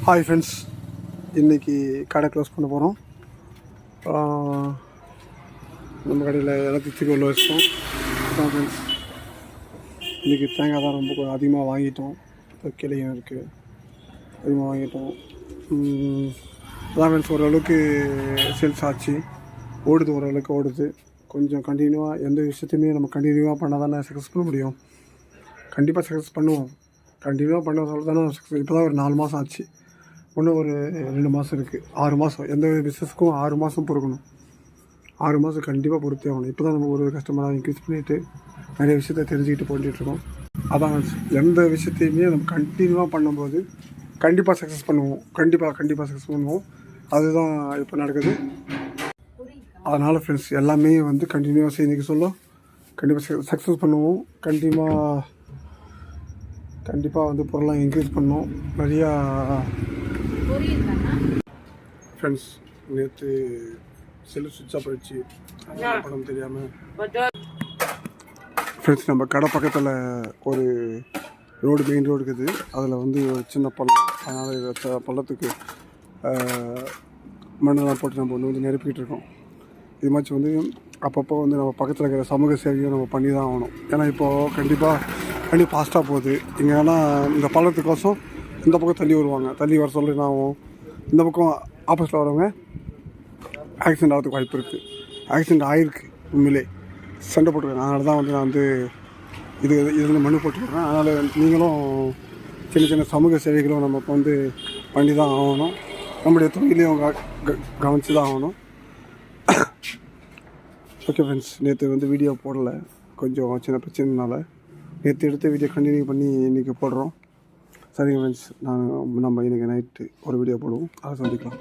Hi friends, இன்றைக்கி கடை close பண்ண போகிறோம். நம்ம கடையில் எல்லாத்தையும் தூக்கி உள்ள வச்சிட்டோம். அதான் ஃப்ரெண்ட்ஸ், இன்றைக்கி தேங்காய் தான் ரொம்ப அதிகமாக வாங்கிட்டோம். கிளையும் இருக்குது, அதிகமாக வாங்கிட்டோம். அதான் ஃப்ரெண்ட்ஸ், ஓரளவுக்கு சேல்ஸ் ஆச்சு, ஓரளவுக்கு ஓடுது. கொஞ்சம் கண்டினியூவாக எந்த விஷயத்தையுமே நம்ம கண்டினியூவாக பண்ணால் தானே சக்ஸஸ் பண்ண முடியும். கண்டிப்பாக சக்ஸஸ் பண்ணுவோம். கண்டினியூவாக பண்ண சொல்ல தானே சக்ஸஸ். இப்போ தான் ஒரு 4 மாதம் ஆச்சு, இன்னும் ஒரு 2 மாதம் இருக்குது. 6 மாதம். எந்த பிஸ்னஸுக்கும் 6 மாதம் பொறுக்கணும். 6 மாதம் கண்டிப்பாக பொறுத்தே ஆகணும். இப்போ தான் நம்ம ஒரு கஸ்டமராக இன்க்ரீஸ் பண்ணிவிட்டு நிறைய விஷயத்த தெரிஞ்சுக்கிட்டு போட்டுட்ருக்கோம். அதான் எந்த விஷயத்தையுமே நம்ம கண்டினியூவாக பண்ணும்போது கண்டிப்பாக சக்ஸஸ் பண்ணுவோம். கண்டிப்பாக சக்ஸஸ் பண்ணுவோம். அதுதான் இப்போ நடக்குது. அதனால் ஃப்ரெண்ட்ஸ், எல்லாமே கண்டினியூவாக செய்ய சொல்லும். கண்டிப்பாக சக்ஸஸ் பண்ணுவோம். கண்டிப்பாக பொருளாக இன்க்ரீஸ் பண்ணோம். நிறையா ஃப்ரெண்ட்ஸ், நேற்று செல்லு சுவிட்ச் ஆஃப் ஆகிடுச்சு, படம் தெரியாமல். ஃப்ரெண்ட்ஸ், நம்ம கடை பக்கத்தில் ஒரு மெயின் ரோடு இருக்குது. அதில் ஒரு சின்ன பள்ளம். அதனால் பள்ளத்துக்கு மண்ணெல்லாம் போட்டு நம்ம நிரப்பிக்கிட்டு இருக்கோம். இது மாதிரி அப்பப்போ நம்ம பக்கத்தில் இருக்கிற சமூக சேவையும் நம்ம பண்ணி தான் ஆகணும். ஏன்னா இப்போது கண்டிப்பாக ஃபாஸ்ட்டாக போகுது. இங்கேனா இந்த பள்ளத்துக்கோசம் இந்த பக்கம் தள்ளி வருவாங்க. தள்ளி வர சொல்ல என்ன ஆகும், இந்த பக்கம் ஆப்போசிட்டில் வரவங்க ஆக்சிடெண்ட் ஆகிறதுக்கு வாய்ப்பு இருக்குது. ஆக்சிடெண்ட் ஆகிருக்கு, உண்மையிலே சண்டை போட்டுருக்கேன். அதனால தான் நான் இதில் மனு போட்டுருக்கேன். அதனால் நீங்களும் சின்ன சமூக சேவைகளும் நம்ம பண்ணி தான் ஆகணும். நம்முடைய தொழிலையும் கவனித்து தான் ஆகணும். ஓகே ஃப்ரெண்ட்ஸ், நேற்று வீடியோ போடலை, கொஞ்சம் சின்ன பிரச்சனைனால. நேற்று எடுத்த வீடியோ கண்டினியூ பண்ணி இன்றைக்கி போடுறோம். சரிங்க ஃப்ரெண்ட்ஸ், நம்ம இன்றைக்கி நைட்டு ஒரு வீடியோ போடுவோம். அதை சந்திக்கலாம்.